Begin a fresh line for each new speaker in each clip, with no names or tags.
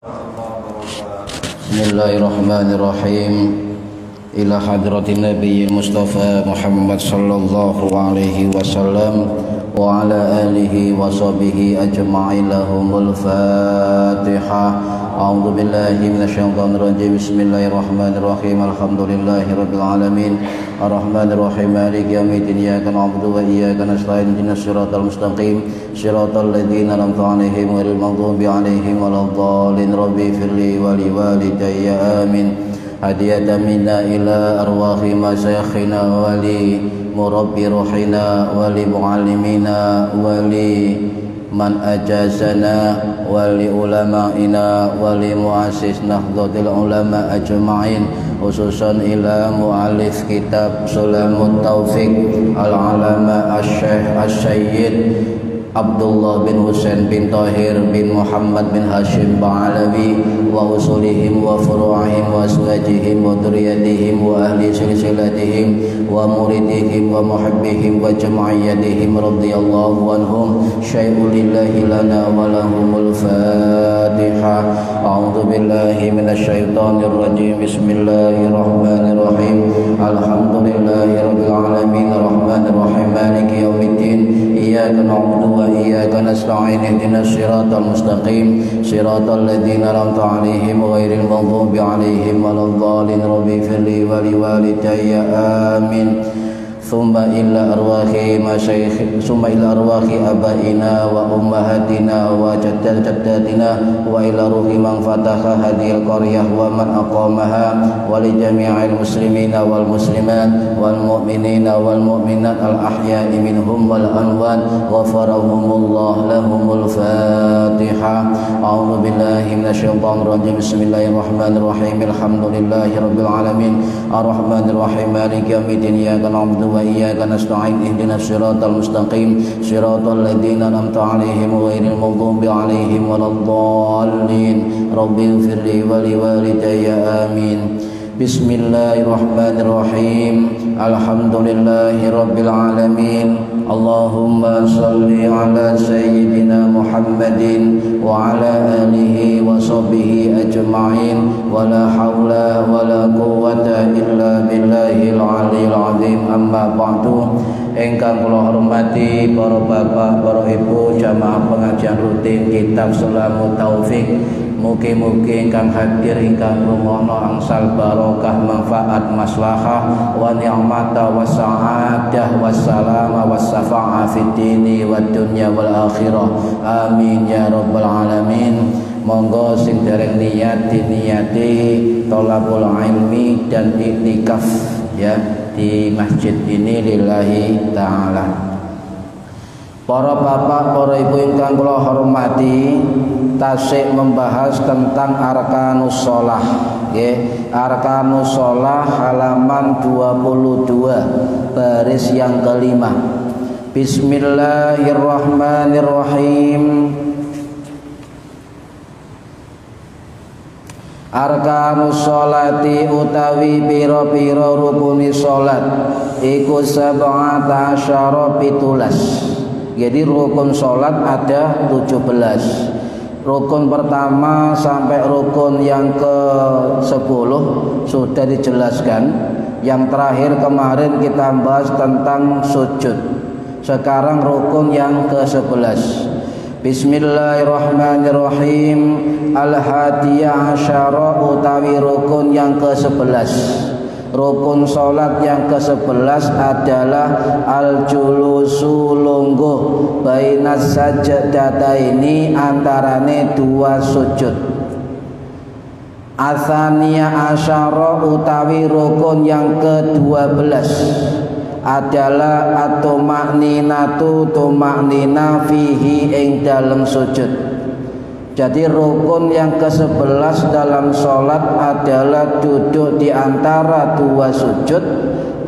Bismillahirrahmanirrahim. Ila hadratin Nabi Mustafa Muhammad sallallahu alaihi wasallam wa ala alihi wa sahbihi ajma'in lahumul Fatihah. A'udzu billahi minasyaitonir rajim. Bismillahirrahmanirrahim. Alhamdulillahi rabbil alamin. Arrahmanir rahim. Maliki yaumiddin. Iyyaka na'budu wa iyyaka nasta'in. Ihdinas siratal mustaqim. Siratal ladzina an'amta 'alaihim ghairil maghdubi 'alaihim waladdallin. Rabbi firli wa liwalidayya amin. Hadiyatan minna ila arwahi masyayikhina wa li murabbi ruhina wa li muallimina wa li man ajazana wa li ulama'ina wa li muassis nahdlatul ulama ajma'in, khususan ila mu'alif kitab Sulamut Taufiq al-alama asy-syekh asy-syayyid Abdullah bin Husain bin Tahir bin Muhammad bin Hashim Ba'alawi wa usulihim wa furu'ihim wa aswajihim wa duriyatihim wa ahli silsilatihim wa muridihim wa muhibbihim wa jama'iyatihim radhiyallahu anhum syai'un lillahi lana wa lahumul Fatihah. A'udzu billahi minasyaitonir rajim. Bismillahirrahmanirrahim. Alhamdulillahi rabbil alamin arrahmanir rahim maliki yaumiddin. Iyyaka na'budu wa iyyaka nasta'in. Ihdinas siratal mustaqim siratal ladzina an'amta 'alaihim ghairil maghdubi 'alaihim waladdallin. Rabbi firli wa liwalidayya amin. Thumma ila arwahi masyayikh, thumma ila arwahi abaina wa ummahatina wa jaddadatina wa ila ruhi man fataha hadhil qaryah wa man aqamaha wa li jami'il muslimina wal muslimat wal mu'minina wal mu'minat al ahya'i minhum wal anwan ghafarahumullah lahumul Fatihah. A'udzu billahi minasyaitonir rajim. Bismillahirrahmanirrahim. Alhamdulillahi rabbil alamin arrahmanir rahim maliki yaumiddin. Iyyaka na'budu wa iyyaka nasta'in. Ihdinas siratal mustaqim siratal ladzina an'amta 'alaihim ghairil maghdubi 'alaihim waladdallin. Rabbighfirli wa liwalidayya amin. Bismillahirrahmanirrahim. Alhamdulillahi rabbil alamin. Allahumma salli ala sayyidina Muhammadin wa ala alihi wa sahbihi ajma'in. Wa la hawla wa la quwwata illa billahil aliyyil azim. Amma ba'du. Ingkang kula hormati para bapak, para ibu jamaah pengajian rutin kitab Sulamut Taufiq. Mugi-mugi ingkang hadir ingkang rumono angsal barokah manfaat maslahah wa ni'mata wa sa'adah wa salama wa safa'ah fid dini wad dunya wal akhirah. Amin ya rabbal alamin. Monggo sing dereng niat diniyati thalabul ilmi dan iktikaf ya di masjid ini lillahi ta'ala. Para bapak, para ibu ingkang kula hormati, tasik membahas tentang arkanus shalah nggih. Arkanus shalah halaman 22 baris yang kelima. Bismillahirrahmanirrahim. Arkanus sholati utawi pira-pira rukuni salat iku 17 pitulas. Jadi rukun salat ada 17. Rukun pertama sampai rukun yang ke-10 sudah dijelaskan. Yang terakhir kemarin kita bahas tentang sujud. Sekarang rukun yang ke-11. Bismillahirrahmanirrahim. Al-hadiyah asyara utawi rukun yang ke-11. Rukun salat yang ke-11 adalah al-julusu lungguh bainas sajdataini antarane dua sujud. Atsaniyah asyara utawi rukun yang ke-12 adalah at-tumakninatu tumaknina fihi ing dalam sujud. Jadi rukun yang ke-11 dalam sholat adalah duduk di antara dua sujud,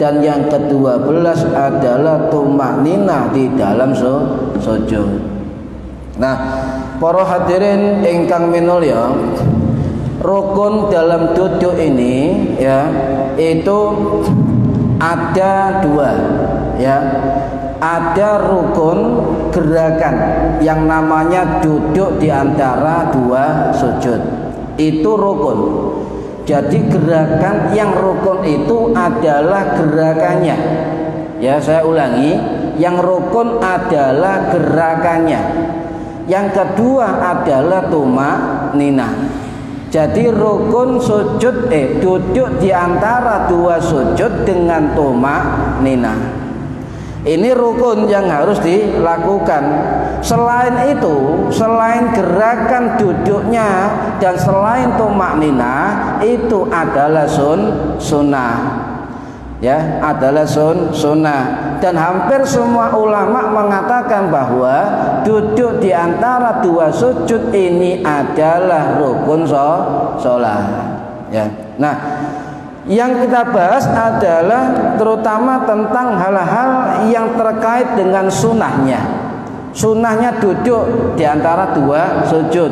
dan yang ke-12 adalah tumakninah di dalam sujud. Nah, para hadirin ingkang minulya, rukun dalam duduk ini ya itu ada dua ya. ada rukun gerakan yang namanya duduk di antara dua sujud. Itu rukun. Jadi gerakan yang rukun itu adalah gerakannya. Ya, saya ulangi, yang rukun adalah gerakannya. Yang kedua adalah tumakninah. Jadi rukun sujud duduk di antara dua sujud dengan tumakninah. Ini rukun yang harus dilakukan. Selain itu, selain gerakan duduknya dan selain tumakninah, itu adalah sunnah. Ya, adalah sunnah. Dan hampir semua ulama mengatakan bahwa duduk di antara dua sujud ini adalah rukun sholat. Ya. Nah, yang kita bahas adalah terutama tentang hal-hal yang terkait dengan sunnahnya. Sunnahnya duduk di antara dua sujud.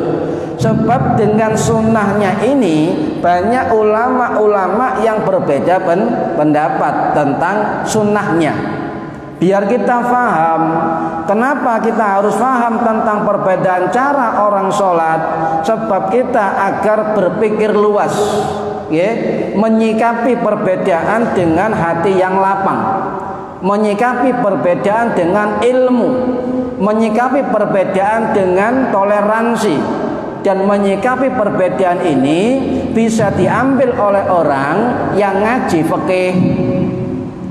Sebab dengan sunnahnya ini banyak ulama-ulama yang berbeda pendapat tentang sunnahnya. Biar kita paham, kenapa kita harus paham tentang perbedaan cara orang sholat. Sebab kita agar berpikir luas, ya, menyikapi perbedaan dengan hati yang lapang, menyikapi perbedaan dengan ilmu, menyikapi perbedaan dengan toleransi, dan menyikapi perbedaan ini bisa diambil oleh orang yang ngaji fikih,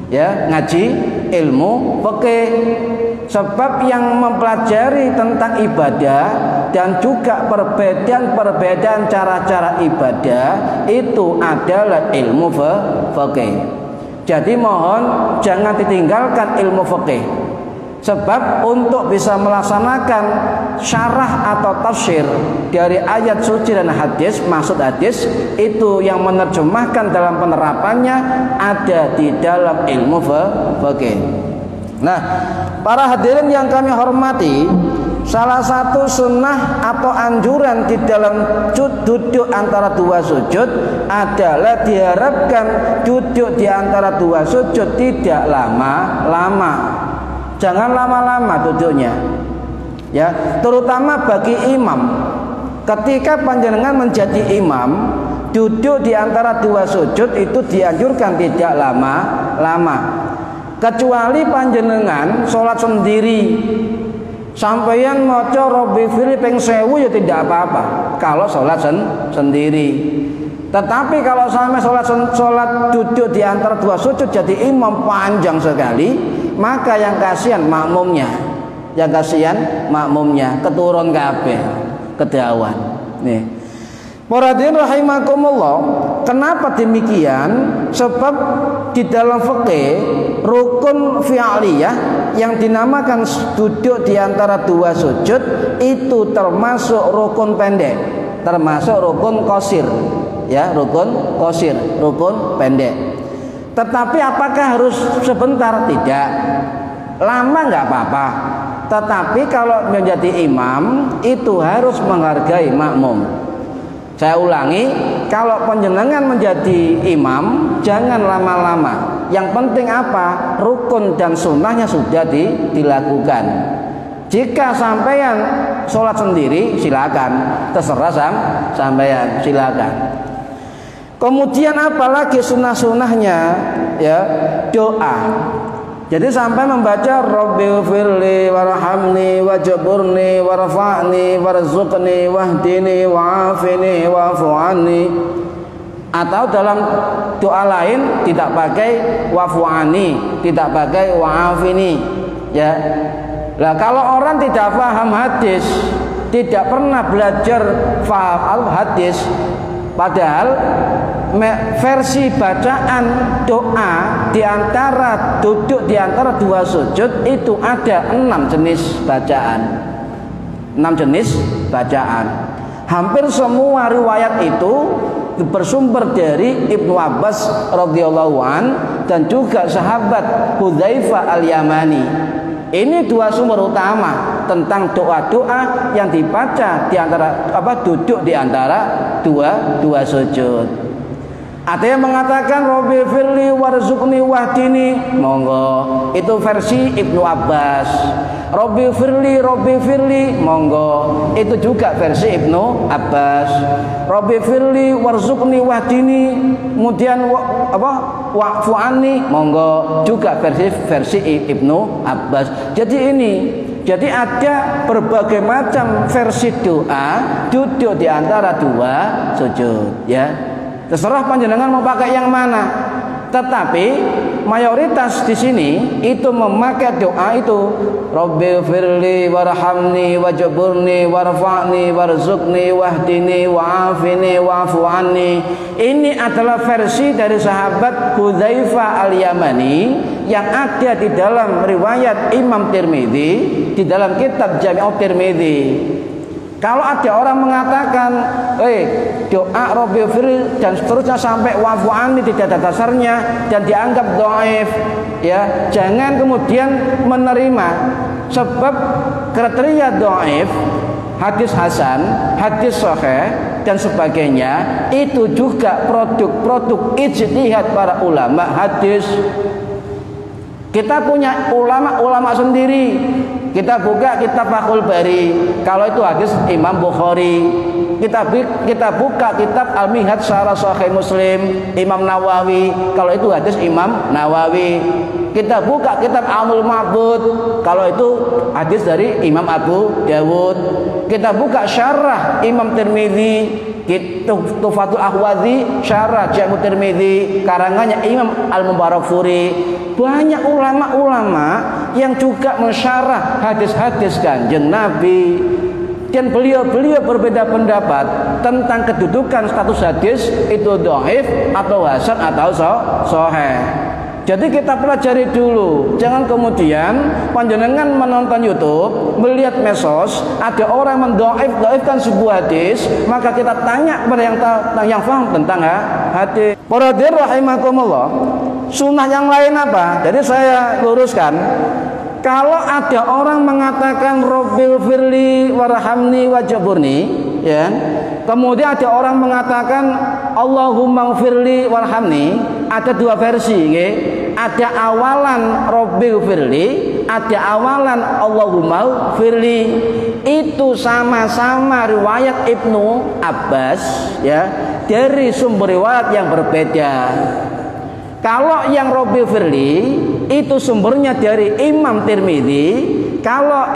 ya, ngaji ilmu fikih. Sebab yang mempelajari tentang ibadah dan juga perbedaan cara-cara ibadah itu adalah ilmu fikih. Jadi mohon jangan ditinggalkan ilmu fikih. Sebab untuk bisa melaksanakan syarah atau tafsir dari ayat suci dan hadis, maksud hadis itu yang menerjemahkan dalam penerapannya ada di dalam ilmu fikih. Nah, para hadirin yang kami hormati, salah satu sunnah atau anjuran di dalam duduk antara dua sujud adalah diharapkan duduk di antara dua sujud tidak lama-lama. Jangan lama-lama duduknya, ya, terutama bagi imam. Ketika panjenengan menjadi imam, duduk di antara dua sujud itu dianjurkan tidak lama-lama. Kecuali panjenengan sholat sendiri, sampeyan maca Robbi Fili ping 1000 ya tidak apa-apa kalau sholat sendiri. Tetapi kalau sampai sholat duduk di antara dua sujud jadi imam panjang sekali, maka yang kasihan makmumnya, keturun kabeh, kedawan. Nih, para hadirin rahimakumullah, kenapa demikian? Sebab di dalam fikih rukun fi'liyah yang dinamakan duduk di antara dua sujud itu termasuk rukun pendek, termasuk rukun qasir, ya, rukun qasir, rukun pendek. Tetapi apakah harus sebentar? Tidak. Lama nggak apa-apa. Tetapi kalau menjadi imam itu harus menghargai makmum. Saya ulangi, kalau panjenengan menjadi imam jangan lama-lama. Yang penting apa? Rukun dan sunnahnya sudah dilakukan. Jika sampeyan sholat sendiri silakan, terserah sampeyan, silakan. Kemudian apalagi sunnah-sunnahnya, ya, doa. Jadi sampai membaca Rabbighfirli warhamni wajburni warfa'ni warzuqni wahdini wa'afini wa'fu anni. Atau dalam doa lain tidak pakai wa'fu anni, tidak pakai wa'afini, ya. Nah, kalau orang tidak paham hadis, tidak pernah belajar paham hadis, padahal versi bacaan doa di antara duduk di antara dua sujud itu ada 6 jenis bacaan. 6 jenis bacaan. Hampir semua riwayat itu bersumber dari Ibnu Abbas radhiyallahu an dan juga sahabat Hudzaifah al-Yamani. Ini dua sumber utama tentang doa-doa yang dibaca di antara duduk di antara dua sujud. Ada yang mengatakan Rabbi firli warzuqni wahdini, monggo, itu versi Ibnu Abbas. Rabbi firli, monggo, itu juga versi Ibnu Abbas. Rabbi firli warzuqni wahdini, kemudian wa'fu anni, monggo, juga versi Ibnu Abbas. Jadi ada berbagai macam versi doa duduk di antara dua sujud, ya. Terserah panjenengan mau pakai yang mana. Tetapi mayoritas di sini itu memakai doa itu, Rabbi firli warhamni wajburni warfa'ni warzuqni wahdini wa'afini wa'fu anni. Ini adalah versi dari sahabat Hudzaifah Al-Yamani yang ada di dalam riwayat Imam Tirmidzi di dalam kitab Jami' Tirmidzi. Kalau ada orang mengatakan doa Rabbi firli dan seterusnya sampai wa'fu anni tidak ada dasarnya dan dianggap dhaif, ya, jangan kemudian menerima, sebab kriteria dhaif, hadis hasan, hadis sahih dan sebagainya itu juga produk ijtihad para ulama hadis. Kita punya ulama sendiri. Kita buka kitab Fathul Bari, kalau itu hadis Imam Bukhari. Kita buka kitab Al-Minhaj Syarah Sahih Muslim Imam Nawawi, kalau itu hadis Imam Nawawi. Kita buka kitab Aunul Ma'bud, kalau itu hadis dari Imam Abu Dawud. Kita buka syarah Imam Tirmidzi, Tuhfatul Ahwazi, syarah Jami' Tirmidzi karangannya Imam Al-Mubarakfuri. Banyak ulama-ulama yang juga mensyarah hadis-hadis Kanjeng Nabi, dan beliau berbeda pendapat tentang kedudukan status hadis itu dhaif atau hasan atau sahih. Jadi kita pelajari dulu, jangan kemudian panjenengan menonton YouTube, melihat medsos, ada orang mendhaifkan sebuah hadis, maka kita tanya kepada yang paham tentang hadis. Para hadirin rahimakumullah, sunnah yang lain apa? Jadi saya luruskan, kalau ada orang mengatakan Rabbil firli warhamni wajburni, ya, kemudian ada orang mengatakan Allahumma firli warhamni, ada dua versi, ya. Ada awalan Rabbil firli, ada awalan Allahumma firli. Itu sama-sama riwayat Ibnu Abbas, ya, dari sumber riwayat yang berbeda. Kalau yang Rabbil firli itu sumbernya dari Imam Tirmidzi. Kalau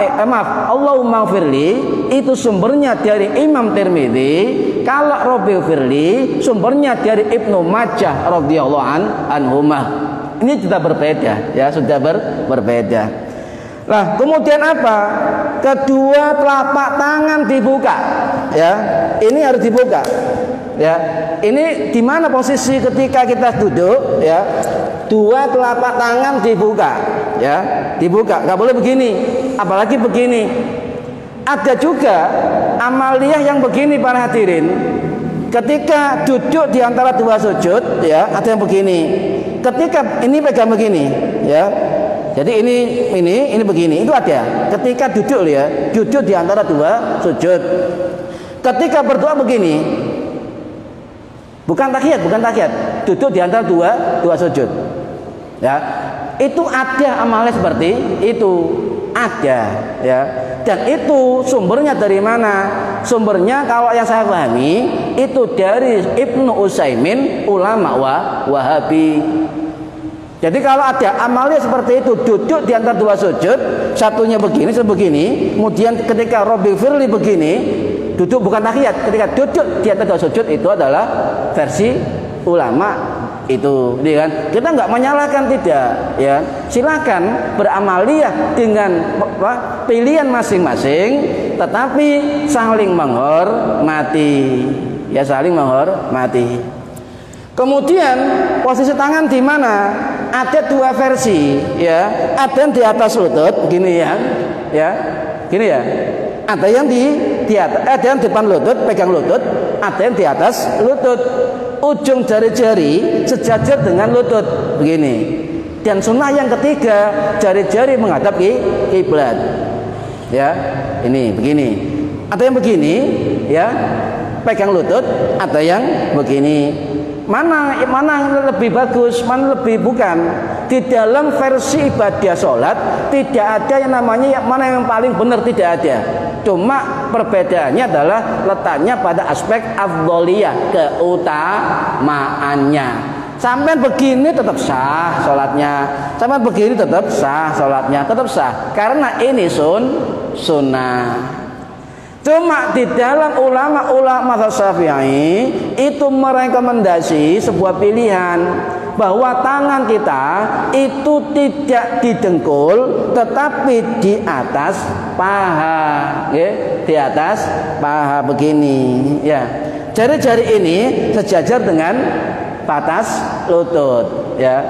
Allahumma firli itu sumbernya dari Imam Tirmidzi. Kalau Rabbil firli sumbernya dari Ibnu Majah radhiyallahu anhumah. Ini sudah berbeda, ya, sudah berbeda. Nah, kemudian apa? Kedua telapak tangan dibuka, ya. Ini harus dibuka, ya. Ini di mana posisi ketika kita duduk, ya? Dua telapak tangan dibuka, ya, dibuka. Nggak boleh begini, apalagi begini. Ada juga amaliyah yang begini para hadirin. Ketika duduk di antara dua sujud, ya, ada yang begini. Ketika ini pegang begini, ya. Jadi ini begini, itu ada. Ketika duduk, ya, duduk di antara dua sujud. Ketika berdoa begini, bukan tahiyat, duduk di antara dua sujud. Ya, itu ada amalnya seperti itu, ada, ya. Dan itu sumbernya dari mana? Sumbernya kalau yang saya pahami itu dari Ibnu Utsaimin, ulama Wahabi. Jadi kalau ada amalnya seperti itu, duduk di antara dua sujud, satunya begini, sebegini, kemudian ketika Rabbi firli begini, duduk bukan tahiyat, ketika duduk di antara dua sujud, itu adalah versi ulama itu, kan? Kita nggak menyalahkan, tidak, ya. Silakan beramaliyah dengan pilihan masing-masing, tetapi saling menghormati, ya, saling menghormati. Kemudian posisi tangan di mana? Ada dua versi, ya. Ada yang di atas lutut, gini, ya, gini, ya. Ada yang ada yang depan lutut, pegang lutut. Ada yang di atas lutut. Ujung jari-jari sejajar dengan lutut, begini. Dan sunnah yang ketiga, jari-jari menghadap kiblat, ya. Ini begini. Ada yang begini, ya, pegang lutut. Ada yang begini. Mana yang lebih bagus, mana lebih bukan. Di dalam versi ibadah sholat tidak ada yang namanya mana yang paling benar, tidak ada. Cuma perbedaannya adalah letaknya pada aspek afdholiyah, keutamaannya. Sampai begini tetap sah sholatnya, sampai begini tetap sah sholatnya, tetap sah. Karena ini sunnah. Cuma di dalam ulama mazhab Syafi'i itu merekomendasi sebuah pilihan bahwa tangan kita itu tidak di dengkul tetapi di atas paha, ya, di atas paha begini, ya. Jari-jari ini sejajar dengan batas lutut, ya.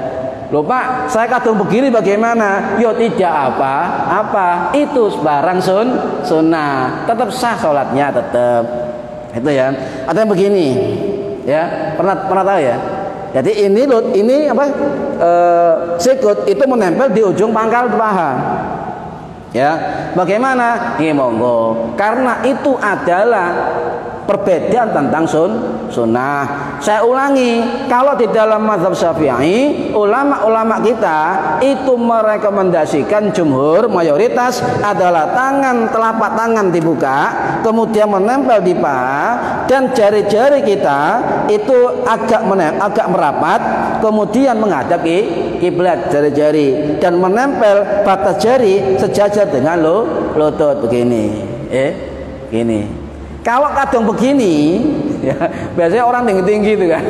Loh Pak, saya kadung begini bagaimana? Yo tidak apa-apa, itu barang sunnah, tetap sah sholatnya tetap. Itu ya. Ada yang begini, ya pernah tahu ya. Jadi ini apa? Sikut itu menempel di ujung pangkal paha. Ya, bagaimana? Ini monggo. Karena itu adalah perbedaan tentang sunnah. Saya ulangi, kalau di dalam mazhab Syafi'i, ulama-ulama kita itu merekomendasikan jumhur mayoritas adalah telapak tangan dibuka, kemudian menempel di paha, dan jari-jari kita itu agak merapat, kemudian menghadap kiblat jari-jari dan menempel batas jari sejajar dengan lutut begini, gini. Kalau kadang begini, ya, biasanya orang tinggi-tinggi itu kan,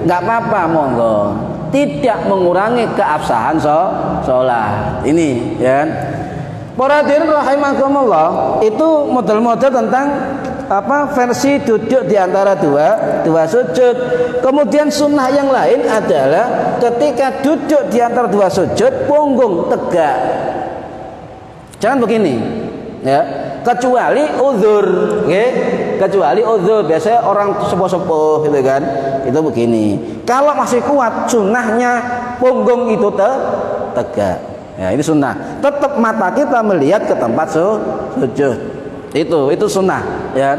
nggak apa-apa, monggo, tidak mengurangi keabsahan sholat. Ini, ya. Para hadirin rahimakumullah, itu model-model tentang apa versi duduk di antara dua sujud. Kemudian sunnah yang lain adalah ketika duduk di antara dua sujud, punggung tegak. Jangan begini, ya. Kecuali uzur, kecuali uzur. Biasanya orang sepuh-sepuh gitu kan, itu begini. Kalau masih kuat, sunnahnya punggung itu tegak. Ya, ini sunnah. Tetap mata kita melihat ke tempat sujud. Itu sunnah. Ya.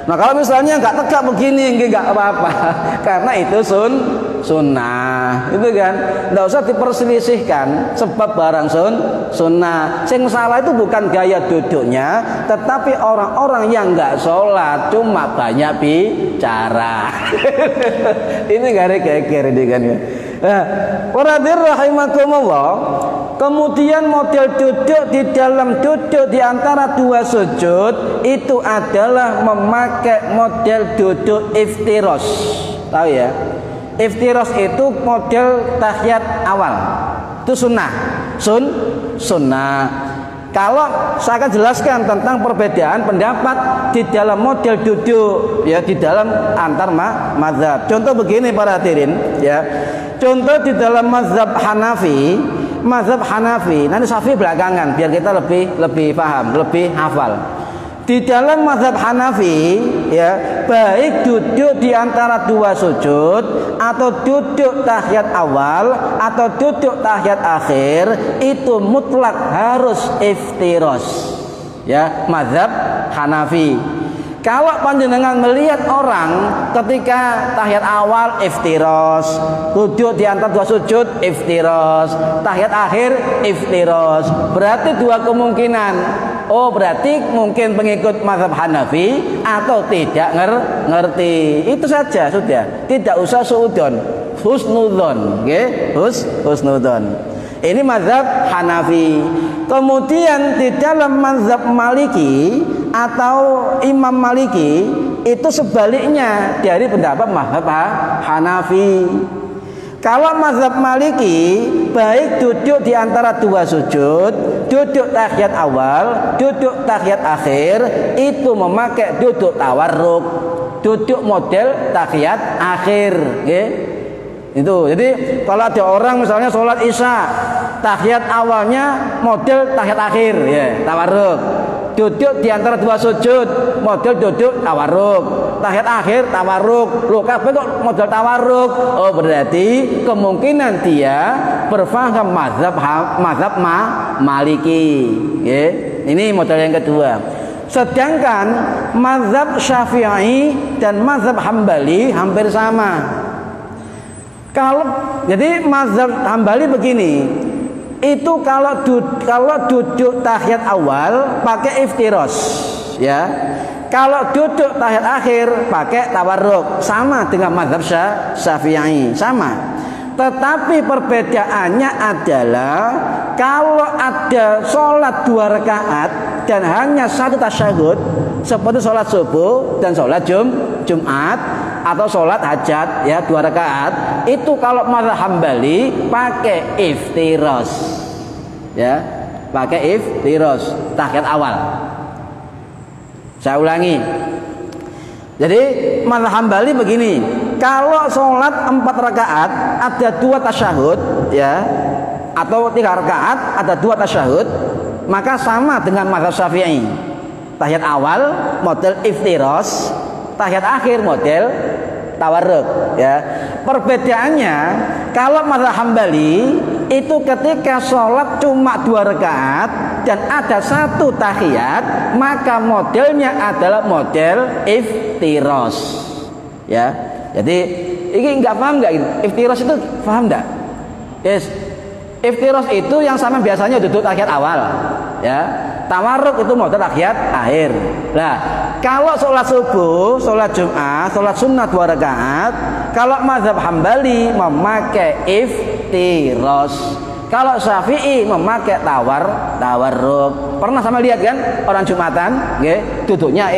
Nah kalau misalnya nggak tegak begini, nggak apa-apa, karena itu sunnah, itu kan, nggak usah diperselisihkan, sebab barang sunnah. Yang salah itu bukan gaya duduknya, tetapi orang-orang yang nggak sholat cuma banyak bicara. Ini gara-gara ini kan ya. Para hadirin rahimakumullah, kemudian model duduk di antara dua sujud itu adalah memakai model duduk iftiros. Tahu ya? Iftiros itu model tahiyat awal. Itu sunnah. Kalau saya akan jelaskan tentang perbedaan pendapat di dalam model duduk, ya, di dalam antar mazhab. Contoh begini para hadirin, ya. Contoh di dalam mazhab Hanafi, nanti Syafi'i belakangan biar kita lebih paham, lebih hafal. Di dalam mazhab Hanafi, ya, baik duduk di antara dua sujud atau duduk tahiyat awal atau duduk tahiyat akhir itu mutlak harus iftiros, ya, mazhab Hanafi. Kalau panjenengan melihat orang ketika tahiyat awal iftiros, duduk di antara dua sujud iftiros, tahiyat akhir iftiros, berarti dua kemungkinan. Oh, berarti mungkin pengikut mazhab Hanafi atau tidak ngerti. Itu saja sudah, tidak usah suudon, husnudon, okay? Husnudon. Ini mazhab Hanafi. Kemudian di dalam mazhab Maliki atau Imam Maliki itu sebaliknya dari pendapat mazhab Hanafi. Kalau mazhab Maliki baik duduk di antara dua sujud, duduk tahiyat awal, duduk tahiyat akhir itu memakai duduk tawarruk, duduk model tahiyat akhir, okay? Itu. Jadi kalau ada orang misalnya sholat isya, tahiyat awalnya model tahiyat akhir, ya, tawarruk. Duduk di antara dua sujud, model duduk tawarruk. Tahiyat akhir tawarruk. Loh, kabeh kok model tawarruk? Oh, berarti kemungkinan dia berfaham mazhab Maliki, ya. Ini model yang kedua. Sedangkan mazhab Syafi'i dan mazhab Hambali hampir sama.
Jadi mazhab Hambali begini, itu kalau duduk tahiyat awal pakai iftiros, ya. Kalau duduk tahiyat akhir pakai tawarruk, sama dengan mazhab Syafi'i, sama. Tetapi perbedaannya adalah kalau ada sholat 2 rakaat dan hanya 1 tasyahud, seperti sholat subuh dan sholat Jumat atau sholat hajat, ya 2 rakaat, itu kalau mazhab Hambali pakai iftiros, ya, pakai iftiros tahiyat awal. Saya ulangi. Jadi mazhab Hambali begini, kalau sholat 4 rakaat ada 2 tasyahud, ya, atau 3 rakaat ada 2 tasyahud, maka sama dengan mazhab Syafi'i. Tahiyat awal model iftiros, tahiyat akhir model tawarruk, ya. Perbedaannya kalau mazhab Hambali itu ketika sholat cuma 2 rakaat dan ada 1 tahiyat, maka modelnya adalah model iftiros, ya. Jadi ini nggak paham nggak? Iftiros itu paham nggak? Yes. Iftiros itu yang sama biasanya duduk tahiyat awal, ya. Tawarruk itu model tahiyat akhir. Nah, kalau sholat subuh, sholat Jumat, sholat sunnah 2 rakaat, kalau mazhab Hambali memakai iftiros. Kalau Syafi'i memakai tawarruk. Pernah sama lihat kan orang Jumatan, nggih, duduknya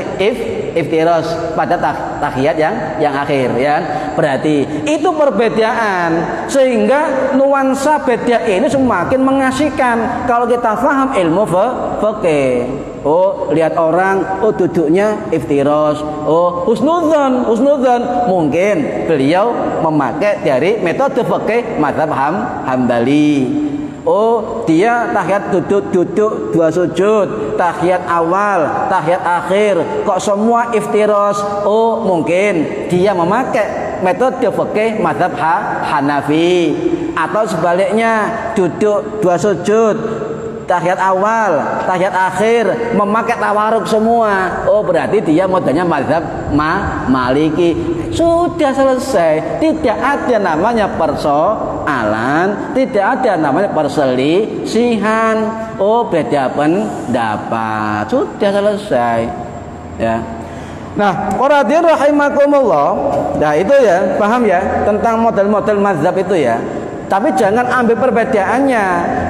iftiros pada tahiyat yang akhir, ya. Berarti itu perbedaan, sehingga nuansa beda ini semakin mengasihkan kalau kita paham ilmu fikih. Oh, lihat orang, oh duduknya iftiros, oh husnudzon, mungkin beliau memakai dari metode fikih mazhab Hambali. Oh, dia tahiyat duduk 2 sujud, tahiyat awal, tahiyat akhir, kok semua iftiros? Oh, mungkin dia memakai metode fikih mazhab Hanafi. Atau sebaliknya, duduk 2 sujud, tahiyat awal, tahiyat akhir, memakai tawarruk semua. Oh, berarti dia modelnya mazhab Maliki. Sudah selesai, tidak ada namanya persoalan, tidak ada namanya perselisihan. Oh, beda pendapat, sudah selesai, ya. Nah, qaratin rahimakumullah. Nah, itu ya, paham ya tentang model-model mazhab itu, ya. Tapi jangan ambil perbedaannya,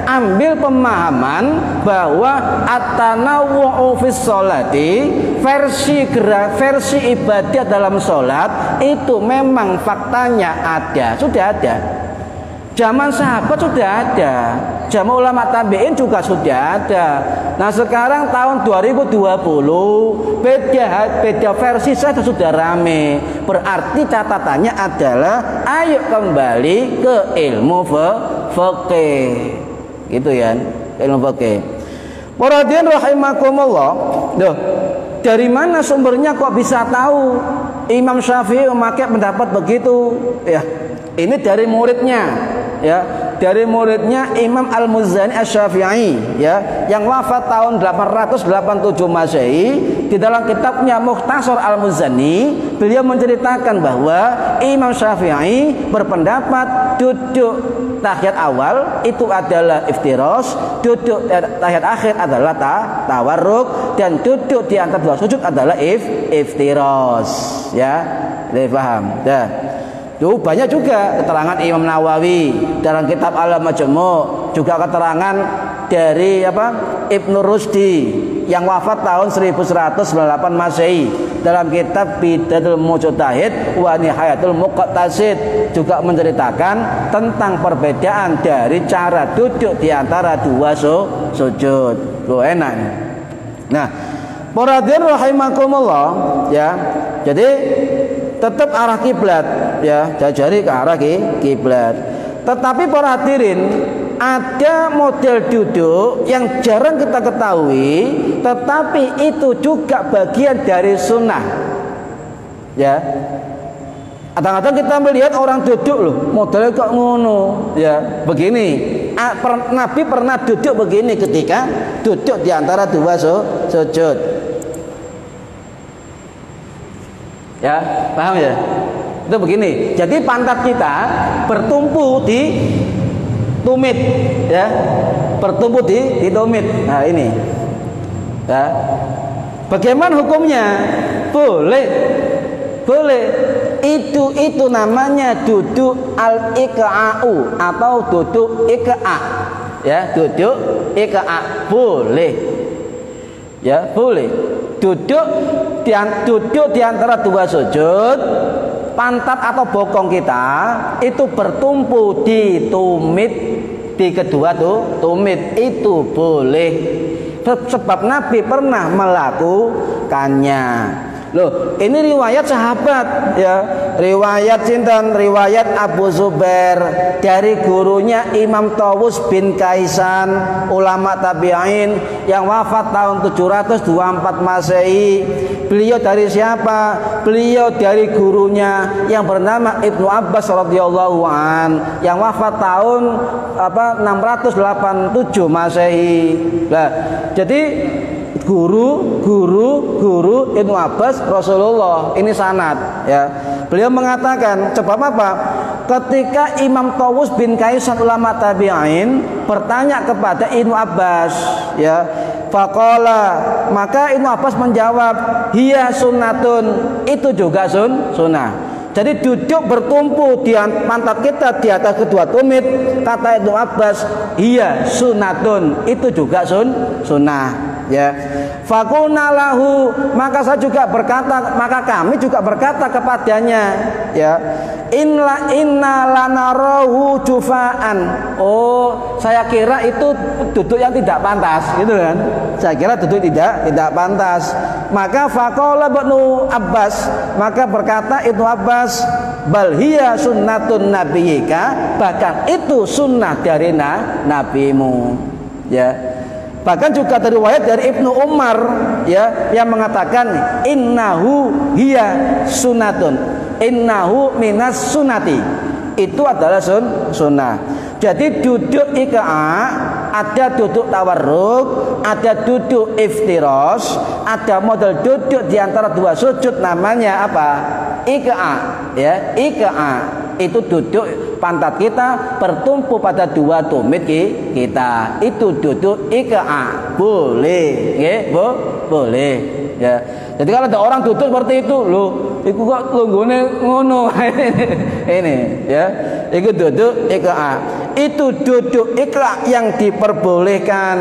ambil pemahaman bahwa at-tanawwu fis sholati, versi ibadah dalam sholat itu memang faktanya ada, sudah ada. Zaman sahabat sudah ada, zaman ulama tabi'in juga sudah ada. Nah, sekarang tahun 2020 beda versi saja sudah rame. Berarti catatannya adalah ayo kembali ke ilmu fikih. Gitu ya, ilmu fikih. Waradin rahimakumullah. Duh, dari mana sumbernya kok bisa tahu Imam Syafi'i memakai pendapat begitu? Ya, ini dari muridnya, ya, dari muridnya Imam Al-Muzani Asy-Syafi'i, ya, yang wafat tahun 887 Masehi. Di dalam kitabnya Mukhtasar Al-Muzani, beliau menceritakan bahwa Imam Syafi'i berpendapat duduk tahiyat awal itu adalah iftiros, duduk tahiyat akhir adalah tawarruk, dan duduk di antara 2 sujud adalah iftiros, ya. Dipaham? Ya. Tuh, banyak juga keterangan Imam Nawawi dalam kitab Al-Majmu', juga keterangan dari Ibnu Rusdi yang wafat tahun 1198 Masehi dalam kitab Bidatul Mujtahid wa Nihayatul Muqtasid, juga menceritakan tentang perbedaan dari cara duduk di antara 2 sujud. Loh, enak. Nah, Poradin rahimakumullah, ya. Jadi tetap arah kiblat, ya, jari ke arah kiblat. Tetapi para hadirin, ada model duduk yang jarang kita ketahui, tetapi itu juga bagian dari sunnah, ya. Kadang-kadang kita melihat orang duduk, loh, modelnya kok ngono, ya, begini. Nabi pernah duduk begini ketika duduk di antara 2 sujud. Ya, paham ya? Itu begini. Jadi pantat kita bertumpu di tumit, ya, bertumpu di tumit. Nah ini, ya. Bagaimana hukumnya? Boleh, boleh. Itu namanya duduk al-iqa'u atau duduk iqa', ya, duduk iqa', boleh, ya, boleh. Duduk di antara dua sujud, pantat atau bokong kita itu bertumpu di tumit, di kedua tumit, itu boleh. Sebab Nabi pernah melakukannya. Loh, ini riwayat sahabat, ya. Riwayat sinten? Riwayat Abu Zubair dari gurunya Imam Tawus bin Kaisan, ulama tabi'in yang wafat tahun 724 Masehi. Beliau dari siapa? Beliau dari gurunya yang bernama Ibnu Abbas radhiyallahu an yang wafat tahun 687 Masehi. Nah, jadi guru Ibnu Abbas Rasulullah, ini sanad, ya. Beliau mengatakan, sebab apa? Ketika Imam Tawus bin Kaisan ulama tabi'in bertanya kepada Ibnu Abbas, ya, faqala, maka Ibnu Abbas menjawab, hiya sunnatun, itu juga sunnah. Jadi duduk bertumpu di pantat kita di atas kedua tumit, kata Ibnu Abbas, iya sunnatun, itu juga sunnah, ya. Fakulna lahu, maka saya juga berkata, maka kami juga berkata kepadanya, ya, inna lanarahu jufaan. Oh, saya kira itu duduk yang tidak pantas, gitu kan? Saya kira duduk tidak pantas. Maka faqala Ibnu Abbas, maka berkata Ibnu Abbas, bal hiya sunnatun nabiyika, bahkan itu sunnah dari nabimu, ya. Bahkan juga riwayat dari Ibnu Umar, ya, yang mengatakan innahu hiya sunnatun, innahu minas sunnati, itu adalah sunnah. Jadi duduk iqa'a, ada duduk tawarruk, ada duduk iftiros, ada model duduk di antara dua sujud, namanya apa? Iqa'a, ya, iqa'a. Itu duduk pantat kita bertumpu pada dua tumit kita. Itu duduk iqa'a, boleh, ya, boleh, ya. Jadi kalau ada orang duduk seperti itu, loh, iku kok lunggune ngono. Ini, ya. Itu duduk iqa'a. Itu duduk iqra' yang diperbolehkan.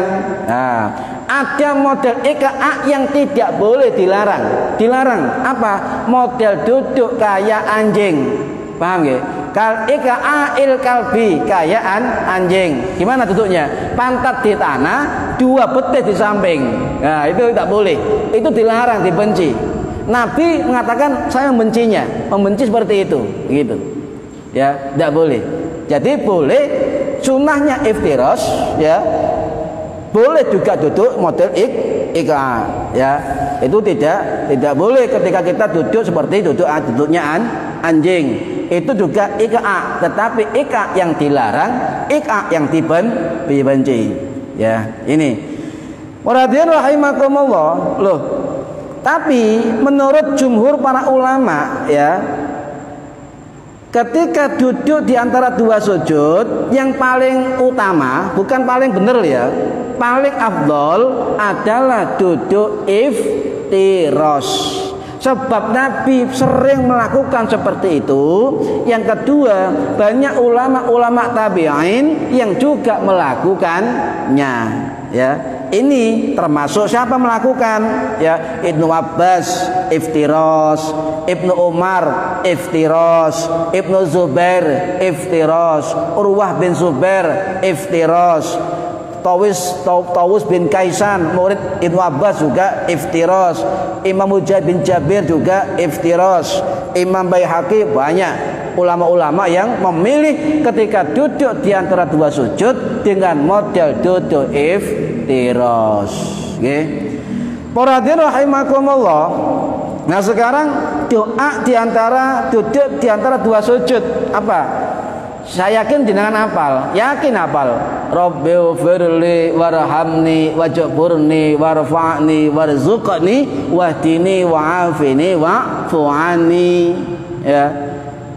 Nah, ada model iqra' yang tidak boleh, dilarang. Apa? Model duduk kayak anjing. Paham nggih? Kal iqa'il kalbi, kayak anjing. Gimana duduknya? Pantat di tanah, dua betis di samping. Nah, itu tidak boleh. Itu dilarang, dibenci. Nabi mengatakan saya membenci seperti itu, gitu. Ya, tidak boleh. Jadi boleh sunnahnya iftiros, ya. Boleh juga duduk model iqa, ya. Itu tidak boleh ketika kita duduk seperti duduknya anjing. Itu juga iqa, tetapi iqa yang dilarang, iqa yang dibenci. Ya, ini. Waradhiyan rahimakumullah. Loh. Tapi menurut jumhur para ulama, ya, ketika duduk di antara dua sujud, yang paling utama, bukan paling benar, ya, paling afdol adalah duduk iftiros. Sebab Nabi sering melakukan seperti itu. Yang kedua, banyak ulama-ulama tabi'in yang juga melakukannya, ya. Ini termasuk siapa melakukan, ya, Ibnu Abbas iftiros, Ibnu Umar iftiros, Ibnu Zubair iftiros, Urwah bin Zubair iftiros, Tawus bin Kaisan murid Ibnu Abbas juga iftiros, Imam Mujahid bin Jabir juga iftiros, Imam Baihaqi, banyak ulama-ulama yang memilih ketika duduk di antara dua sujud dengan model duduk iftiros. Nggih. Para hadirin rahimakumullah. Nah, sekarang doa duduk di antara dua sujud apa? Saya yakin jenengan hafal, Rabbighfirli warhamni wajburni warfa'ni warzuqni wahdini wa'afini wa'fu anni, ya.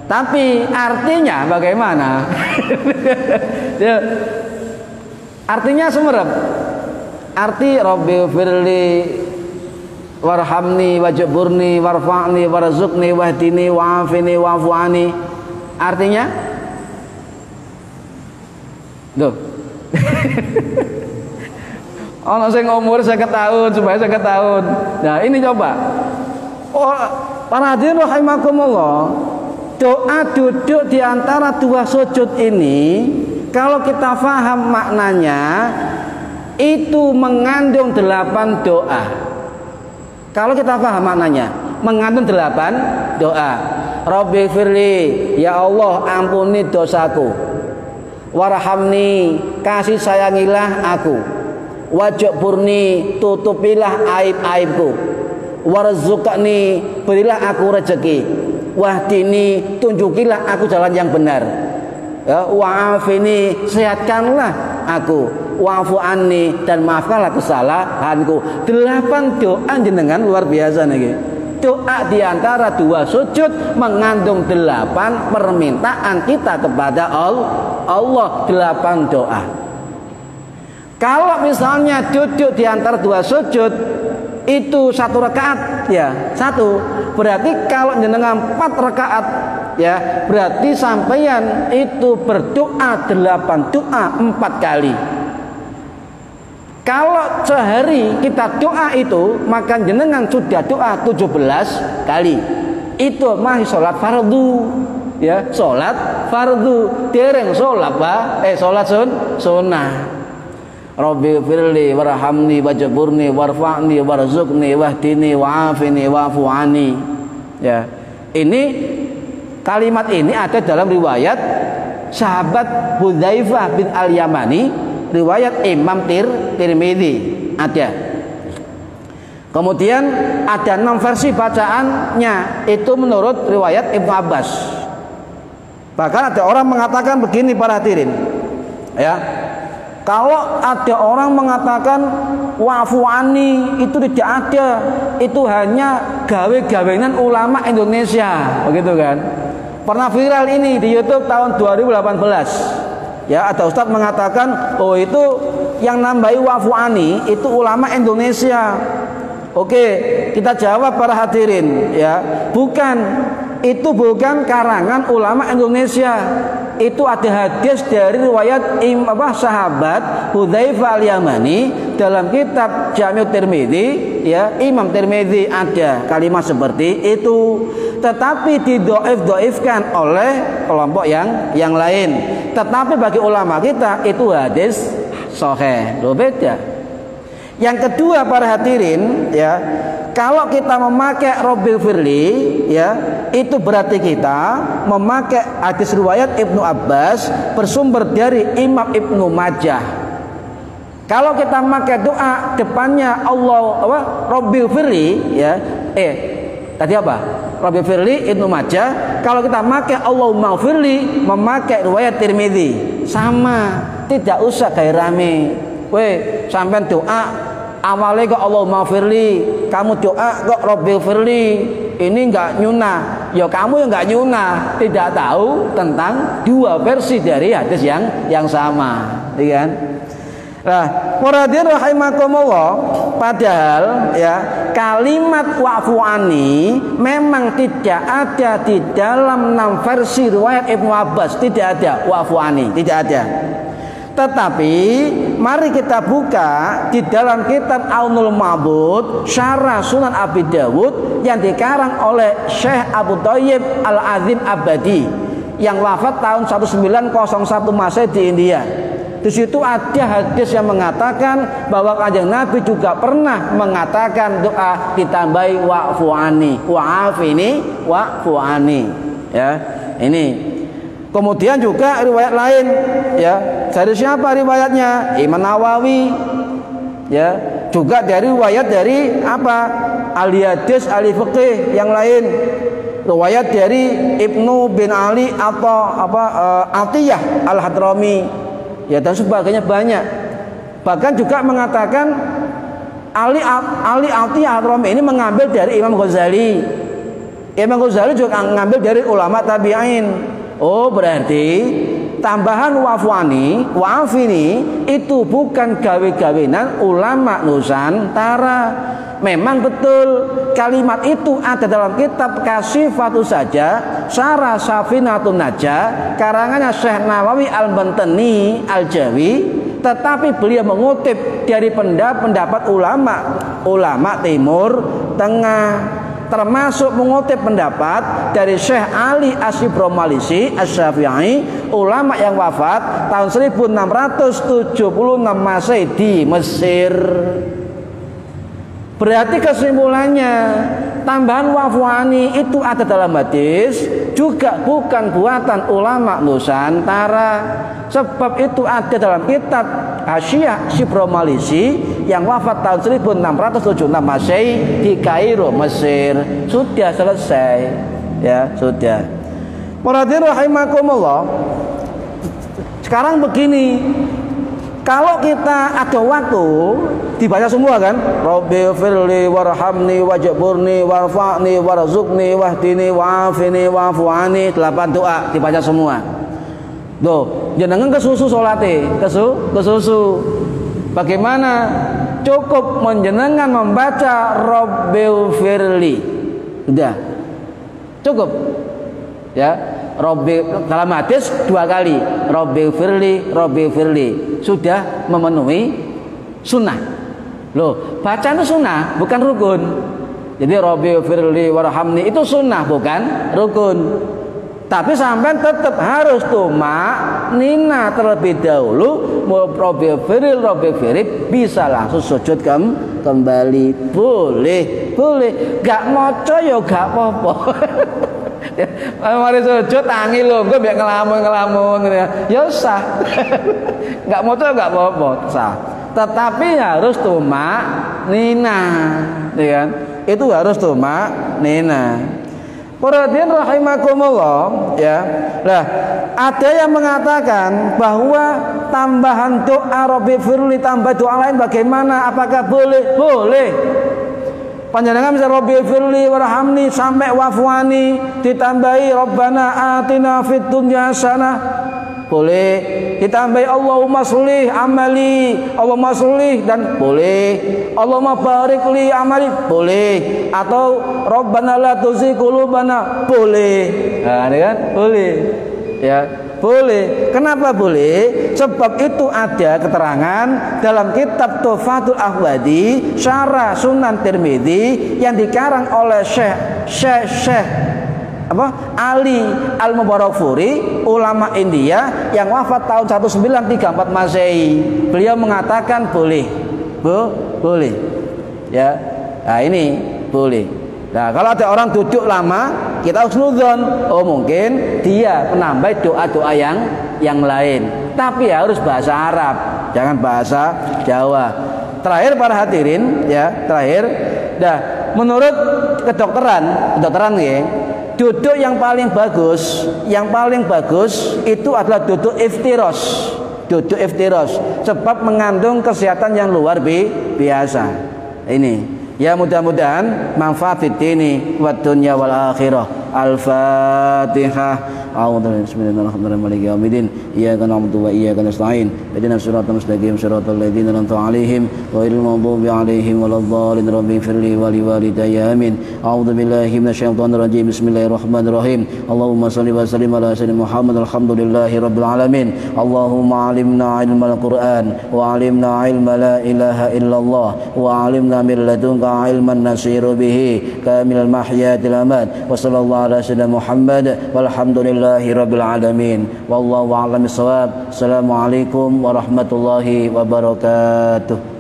Tapi artinya bagaimana? Ya. Artinya semerep. Arti Rabbi firli warhamni wajburni warfa'ni warzuqni wahdini wa'afini wa'fu'ani. Artinya tuh. Ono sing umur 50 tahun supaya 50 tahun. Nah, ini coba. Oh, para hadirin rahimakumullah, doa duduk di antara dua sujud ini kalau kita faham maknanya itu mengandung 8 doa. Kalau kita paham maknanya mengandung 8 doa. Rabbi firli, ya Allah ampuni dosaku. Warhamni, kasih sayangilah aku. Wajburni, tutupilah aib-aibku. Warzuqni, berilah aku rezeki. Wahdini, tunjukilah aku jalan yang benar. Ya, wa'afini, sehatkanlah aku. Wa'fu anni, dan maafkanlah kesalahanku. 8 doa jenengan luar biasa nih. Doa di antara dua sujud mengandung 8 permintaan kita kepada Allah. 8 doa. Kalau misalnya duduk di antara dua sujud itu 1 rakaat, ya 1. Berarti kalau jenengan 4 rakaat, ya berarti sampeyan itu berdoa 8 doa 4 kali. Kalau sehari kita doa itu, maka jenengan sudah doa 17 kali. Itu masih sholat fardu, ya sholat fardu. Dereng sholat sholat sunnah. Rabbi firli warhamni wajburni warfa'ni warzuqni wahdini wa'afini wa'fu'ani. Ya, ini kalimat ini ada dalam riwayat sahabat Hudzaifah bin Al-Yamani, riwayat Imam Tirmidzi ada. Kemudian ada 6 versi bacaannya, itu menurut riwayat Ibnu Abbas. Bahkan ada orang mengatakan begini para hadirin, ya, kalau ada orang mengatakan wa'fu anni itu tidak ada, itu hanya gawe-gawean ulama Indonesia, begitu kan? Pernah viral ini di YouTube tahun 2018. Ya, ada ustadz mengatakan, oh itu yang nambahi wa'fu anni itu ulama Indonesia. Oke, kita jawab para hadirin, ya, bukan, itu bukan karangan ulama Indonesia. Itu ada hadis dari riwayat sahabat Hudzaifah Al-Yamani dalam kitab Jami' Tirmidzi, ya, Imam Tirmidzi ada kalimat seperti itu, tetapi didoifkan oleh kelompok yang lain. Tetapi bagi ulama kita itu hadis sahih. Loh, beda. Yang kedua para hadirin, ya, kalau kita memakai Rabbil Firli, ya, itu berarti kita memakai hadis riwayat Ibnu Abbas bersumber dari Imam Ibnu Majah. Kalau kita memakai doa depannya Rabbil Firli, ya, tadi apa? Rabbil Firli Ibnu Majah. Kalau kita memakai Allahumma Firli, memakai riwayat Tirmidzi, sama, tidak usah gaya rame. Sampai doa awalnya kok Allahumma firli, kamu doa kok Rabbil firli, ini enggak nyunah. Ya kamu yang enggak nyunah, tidak tahu tentang dua versi dari hadis yang sama, ya kan? Nah, muradin rahimakumullah, padahal ya kalimat wa'fu anni memang tidak ada di dalam 6 versi riwayat Ibnu Abbas, tidak ada wa'fu anni, tidak ada. Tetapi mari kita buka di dalam kitab Aunul Ma'bud Syarah Sunan Abi Dawud yang dikarang oleh Syekh Abu Thayyib Al-Azim Abadi yang wafat tahun 1901 Masehi di India. Di situ ada hadis yang mengatakan bahwa Kanjeng Nabi juga pernah mengatakan doa ditambahi wa'fu anni, wa'afini wa'fu anni. Ya, ini. Kemudian juga riwayat lain, ya, dari siapa riwayatnya? Imam Nawawi, ya, juga dari riwayat dari ahli-hadis, ahli fikih yang lain, riwayat dari Ibnu bin Ali atau Atiyah Al-Hadrami, ya, dan sebagainya banyak. Bahkan juga mengatakan Ali Atiyah Al-Hadrami ini mengambil dari Imam Ghazali. Imam Ghazali juga ngambil dari ulama tabi'in. Oh, berarti tambahan wa'afini itu bukan gawe-gawenan ulama Nusantara. Memang betul kalimat itu ada dalam kitab Kasifatu saja Syarah Safinatun Najah karangannya Syekh Nawawi Al-Bantani Al-Jawi, tetapi beliau mengutip dari pendapat ulama Timur Tengah, termasuk mengutip pendapat dari Syekh Ali Asy-Syibromalisy Asy-Syafi'i, ulama yang wafat tahun 1676 Masehi di Mesir. Berarti kesimpulannya tambahan wafwani itu ada dalam hadis, juga bukan buatan ulama Nusantara. Sebab itu ada dalam kitab Hasyiah Syibromalisy yang wafat tahun 1676 Masehi di Kairo, Mesir. Sudah selesai, ya sudah. Muradin rahimakumullah. Sekarang begini, kalau kita ada waktu dibaca semua kan, Rabbi firli warhamni wajburni warfa'ni warzuqni wahdini wa'afini wa'fu'ani, 8 doa dibaca semua. Tuh, jenengan kesusu salate, kesusu. Bagaimana? Cukup menjenengan membaca Rabbi firli. Udah. Cukup. Ya. Rabbi dalam hadis 2 kali Rabbi firli sudah memenuhi sunnah. Loh, bacaan itu sunnah bukan rukun. Jadi Rabbi firli warhamni itu sunnah bukan rukun. Tapi sampai tetap harus nina terlebih dahulu. Rabbi firli bisa langsung sujud kembali. Boleh. Gak moco ya gak apa-apa. Mari sujud tangi lho, engko biar ngelamun ya sah. Enggak mau tuh enggak apa-apa, sah. Tetapi harus nina, ya kan? Itu harus nina. Perhatian rahimakumullah, ya. Lah, ada yang mengatakan bahwa tambahan doa Rabbi firli tambah doa lain bagaimana? Apakah boleh? Boleh. Panjenengan bisa Rabbi firli warhamni sampai wafwani ditambahi Rabbana atina fid dunya hasanah, boleh. Ditambahi Allahumma sholih amali, Allahumma sholih, dan boleh Allahumma barik li amali, boleh. Atau Rabbana la tuzigh qulubana, boleh. Nah, ini kan boleh. Ya, boleh. Kenapa boleh? Sebab itu ada keterangan dalam kitab Tuhfatul Ahwadi Syarah Sunan Tirmidzi yang dikarang oleh Syekh Ali Al-Mubarakfuri, ulama India yang wafat tahun 1934 Masehi. Beliau mengatakan boleh. Boleh. Ya. Nah, ini boleh. Nah, kalau ada orang duduk lama, kita husnudzon, oh mungkin dia menambah doa-doa yang lain. Tapi harus bahasa Arab, jangan bahasa Jawa. Terakhir para hadirin, ya, terakhir. Nah, menurut kedokteran ya, duduk yang paling bagus itu adalah duduk iftiros. Duduk iftiros sebab mengandung kesehatan yang luar biasa. Ini ya, mudah-mudahan manfaat ini wa dunya wal akhirah. Al-Fatihah. A'udzu bismillahirrahmanirrahim. Iyyaka na'budu wa iyyaka nasta'in. Ihdinas siratal mustaqim siratal ladzina an'amta 'alaihim ghairil maghdubi 'alaihim waladdallin. Rabbi firli wa liwalidayya amin. A'udzu billahi minasyaitonir rajim. Bismillahirrahmanirrahim. Allahumma shalli wa sallim ala sayyidina Muhammad. Alhamdulillahi rabbil alamin. Allahumma 'allimna 'ilmal Qur'an wa 'allimna 'ilma la ilaha illallah wa 'allimna min ladunka 'ilman nasiru bihi kamil mahyatil amad. Wa sallallahu ala sayyidina Muhammad walhamdulillahi rabbil alamin. Wallahu a'lam bissawab. Assalamualaikum warahmatullahi wabarakatuh.